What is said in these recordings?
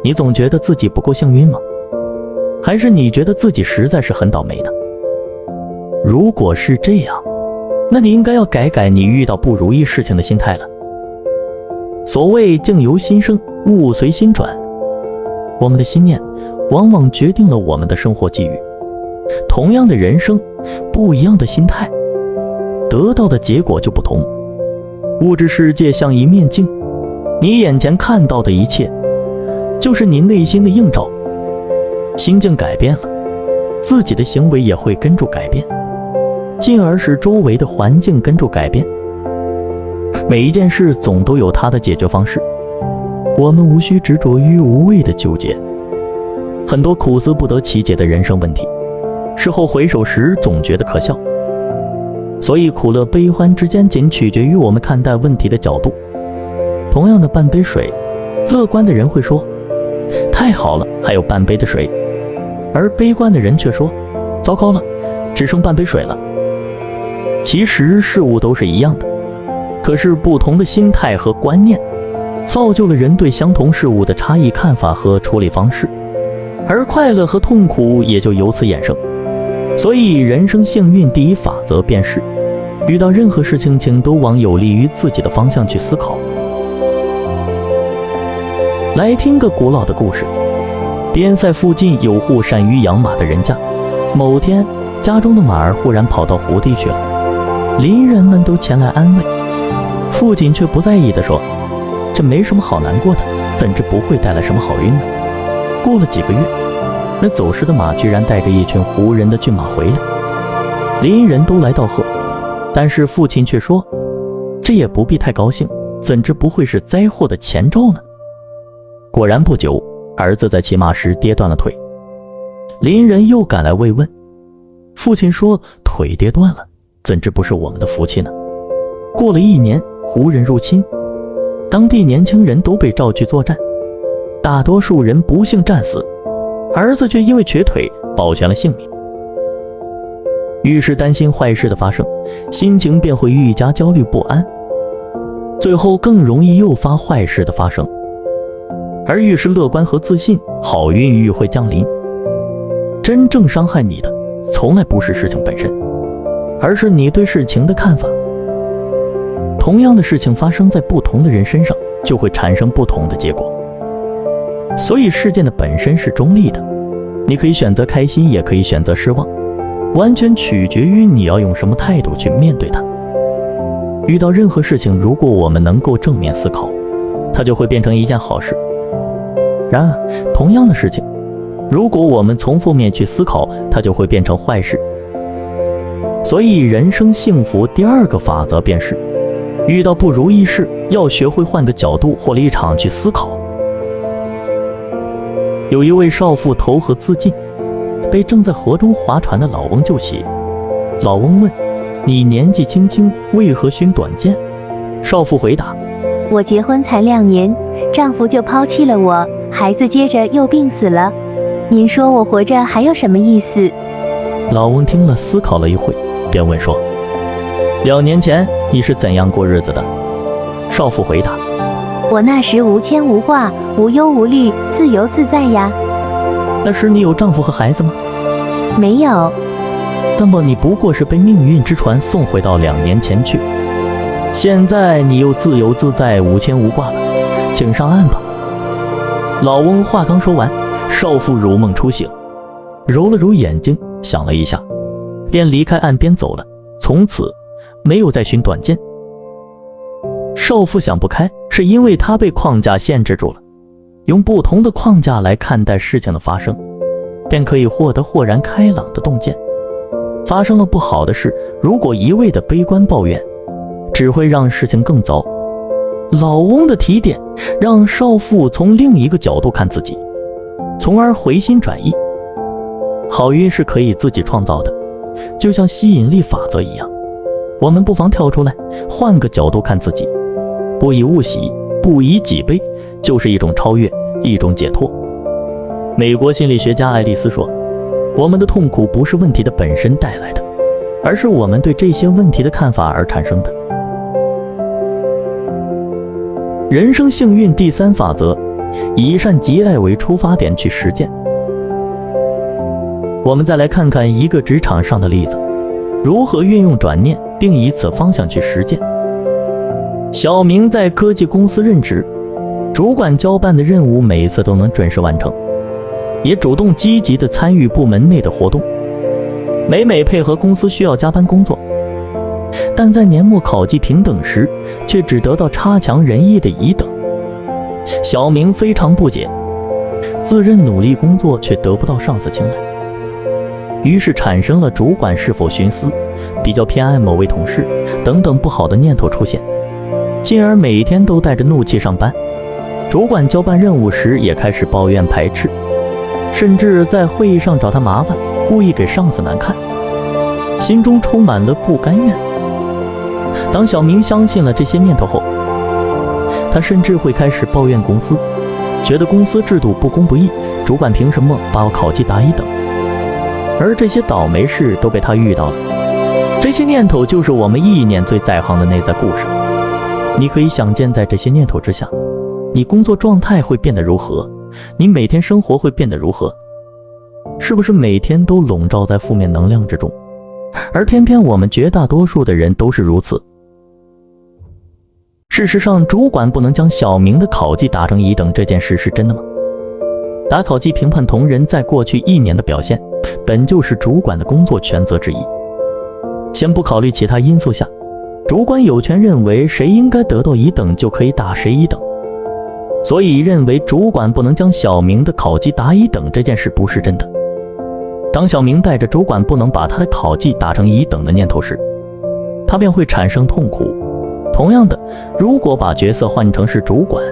你总觉得自己不够幸运吗？还是你觉得自己实在是很倒霉呢？如果是这样，那你应该要改改你遇到不如意事情的心态了。所谓境由心生，物随心转，我们的心念往往决定了我们的生活际遇。同样的人生，不一样的心态，得到的结果就不同。物质世界像一面镜，你眼前看到的一切就是你内心的映照。心境改变了，自己的行为也会跟着改变，进而使周围的环境跟着改变。每一件事总都有它的解决方式，我们无需执着于无谓的纠结。很多苦思不得其解的人生问题，事后回首时总觉得可笑。所以苦乐悲欢之间仅取决于我们看待问题的角度。同样的半杯水，乐观的人会说太好了，还有半杯的水，而悲观的人却说糟糕了，只剩半杯水了。其实事物都是一样的，可是不同的心态和观念造就了人对相同事物的差异看法和处理方式，而快乐和痛苦也就由此衍生。所以人生幸运第一法则便是，遇到任何事情请都往有利于自己的方向去思考。来听个古老的故事。边塞附近有户善于养马的人家，某天家中的马儿忽然跑到湖地去了，邻人们都前来安慰，父亲却不在意地说，这没什么好难过的，怎知不会带来什么好运呢？过了几个月，那走失的马居然带着一群胡人的骏马回来，邻人都来道贺，但是父亲却说，这也不必太高兴，怎知不会是灾祸的前兆呢？果然不久，儿子在骑马时跌断了腿，邻人又赶来慰问，父亲说，腿跌断了，怎知不是我们的福气呢？过了1年，胡人入侵，当地年轻人都被召去作战，大多数人不幸战死，儿子却因为瘸腿保全了性命。越是担心坏事的发生，心情便会愈加焦虑不安，最后更容易诱发坏事的发生。而越是乐观和自信，好运愈会降临。真正伤害你的从来不是事情本身，而是你对事情的看法。同样的事情发生在不同的人身上，就会产生不同的结果。所以事件的本身是中立的，你可以选择开心，也可以选择失望，完全取决于你要用什么态度去面对它。遇到任何事情，如果我们能够正面思考，它就会变成一件好事。然而同样的事情，如果我们从负面去思考，它就会变成坏事。所以人生幸福第2个法则便是，遇到不如意事，要学会换个角度或立场去思考。有一位少妇投河自尽，被正在河中划船的老翁救起。老翁问，你年纪轻轻，为何寻短见？少妇回答，我结婚才2年，丈夫就抛弃了我，孩子接着又病死了，您说我活着还有什么意思？老翁听了思考了一会，便问说，2年前你是怎样过日子的？少妇回答，我那时无牵无挂，无忧无虑，自由自在呀。那时你有丈夫和孩子吗？没有。那么你不过是被命运之船送回到2年前去，现在你又自由自在，无牵无挂了，请上岸吧。老翁话刚说完，少妇如梦初醒，揉了揉眼睛，想了一下，便离开岸边走了，从此没有再寻短见。少妇想不开，是因为她被框架限制住了，用不同的框架来看待事情的发生，便可以获得豁然开朗的洞见。发生了不好的事，如果一味的悲观抱怨，只会让事情更糟。老翁的提点让少妇从另一个角度看自己，从而回心转意。好运是可以自己创造的，就像吸引力法则一样，我们不妨跳出来，换个角度看自己，不以物喜，不以己悲，就是一种超越，一种解脱。美国心理学家爱丽丝说，我们的痛苦不是问题的本身带来的，而是我们对这些问题的看法而产生的。人生幸运第3法则，以善及爱为出发点去实践。我们再来看看一个职场上的例子，如何运用转念并以此方向去实践。小明在科技公司任职，主管交办的任务每次都能准时完成，也主动积极地参与部门内的活动，每配合公司需要加班工作，但在年末考绩评等时却只得到差强人意的乙等。小明非常不解，自认努力工作却得不到上司青睐，于是产生了主管是否徇私、比较偏爱某位同事等等不好的念头出现，进而每天都带着怒气上班。主管交办任务时也开始抱怨排斥，甚至在会议上找他麻烦，故意给上司难看，心中充满了不甘愿。当小明相信了这些念头后，他甚至会开始抱怨公司，觉得公司制度不公不义，主管凭什么把我考绩打乙等。而这些倒霉事都被他遇到了。这些念头就是我们意念最在行的内在故事。你可以想见，在这些念头之下，你工作状态会变得如何？你每天生活会变得如何？是不是每天都笼罩在负面能量之中？而偏偏我们绝大多数的人都是如此。事实上，主管不能将小明的考绩打成乙等这件事是真的吗？打考绩评判同仁在过去1年的表现，本就是主管的工作权责之一。先不考虑其他因素下，主管有权认为谁应该得到乙等就可以打谁乙等。所以认为主管不能将小明的考绩打乙等这件事不是真的。当小明带着主管不能把他的考绩打成乙等的念头时，他便会产生痛苦。同样的，如果把角色换成是主管，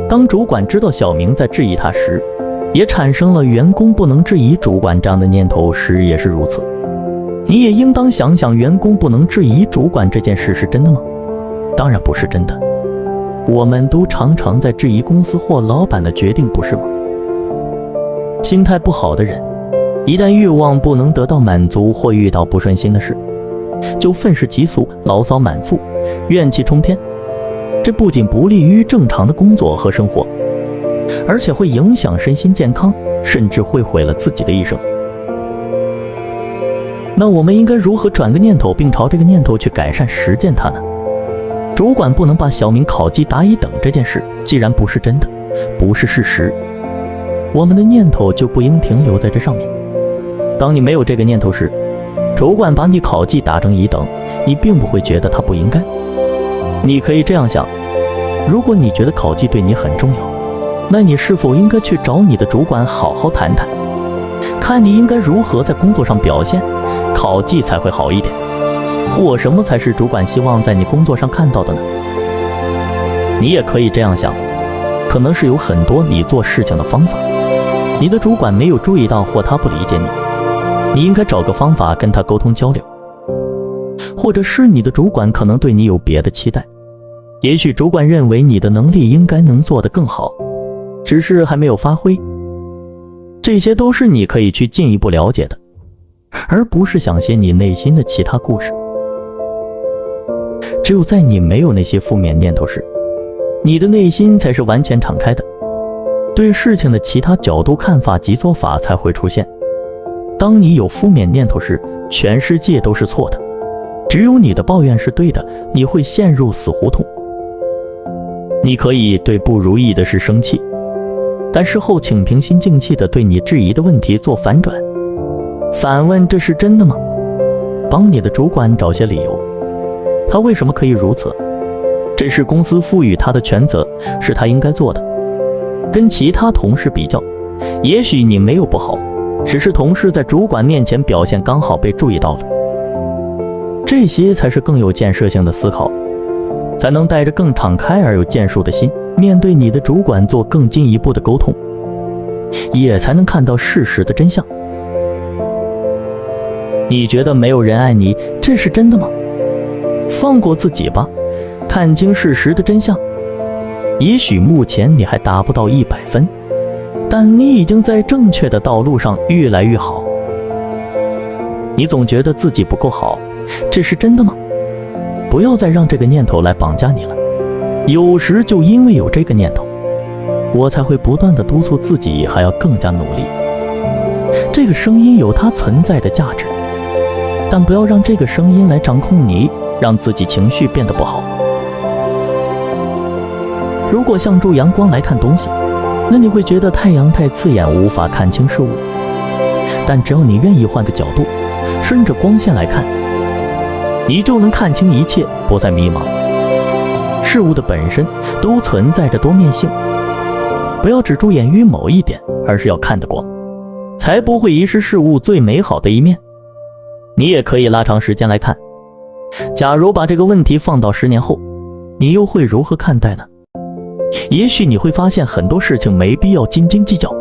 当主管知道小明在质疑他时，也产生了员工不能质疑主管这样的念头时也是如此。你也应当想想，员工不能质疑主管这件事是真的吗？当然不是真的。我们都常常在质疑公司或老板的决定，不是吗？心态不好的人，一旦欲望不能得到满足或遇到不顺心的事，就愤世嫉俗、牢骚满腹、怨气冲天。这不仅不利于正常的工作和生活，而且会影响身心健康，甚至会毁了自己的一生。那我们应该如何转个念头，并朝这个念头去改善实践它呢？主管不能把小明考绩打乙等这件事，既然不是真的，不是事实，我们的念头就不应停留在这上面。当你没有这个念头时，主管把你考绩打成乙等，你并不会觉得他不应该。你可以这样想，如果你觉得考绩对你很重要，那你是否应该去找你的主管好好谈谈，看你应该如何在工作上表现，考绩才会好一点，或什么才是主管希望在你工作上看到的呢？你也可以这样想，可能是有很多你做事情的方法，你的主管没有注意到或他不理解你，你应该找个方法跟他沟通交流。或者是你的主管可能对你有别的期待，也许主管认为你的能力应该能做得更好，只是还没有发挥。这些都是你可以去进一步了解的，而不是想些你内心的其他故事。只有在你没有那些负面念头时，你的内心才是完全敞开的，对事情的其他角度看法及做法才会出现。当你有负面念头时，全世界都是错的，只有你的抱怨是对的，你会陷入死胡同。你可以对不如意的事生气，但事后请平心静气地对你质疑的问题做反转，反问这是真的吗？帮你的主管找些理由，他为什么可以如此？这是公司赋予他的权责，是他应该做的。跟其他同事比较，也许你没有不好，只是同事在主管面前表现刚好被注意到了。这些才是更有建设性的思考，才能带着更敞开而有建树的心，面对你的主管做更进一步的沟通，也才能看到事实的真相。你觉得没有人爱你，这是真的吗？放过自己吧，看清事实的真相。也许目前你还达不到100分，但你已经在正确的道路上越来越好。你总觉得自己不够好，这是真的吗？不要再让这个念头来绑架你了。有时就因为有这个念头，我才会不断地督促自己还要更加努力。这个声音有它存在的价值，但不要让这个声音来掌控你，让自己情绪变得不好。如果向助阳光来看东西，那你会觉得太阳太刺眼，无法看清事物。但只要你愿意换个角度，顺着光线来看，你就能看清一切，不再迷茫。事物的本身都存在着多面性，不要只着眼于某一点，而是要看得广，才不会遗失事物最美好的一面。你也可以拉长时间来看，假如把这个问题放到10年后，你又会如何看待呢？也许你会发现很多事情没必要斤斤计较。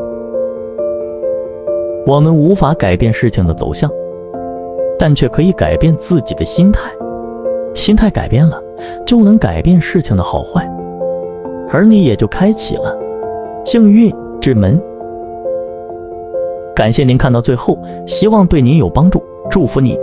我们无法改变事情的走向，但却可以改变自己的心态。心态改变了，就能改变事情的好坏，而你也就开启了幸运之门。感谢您看到最后，希望对您有帮助，祝福你。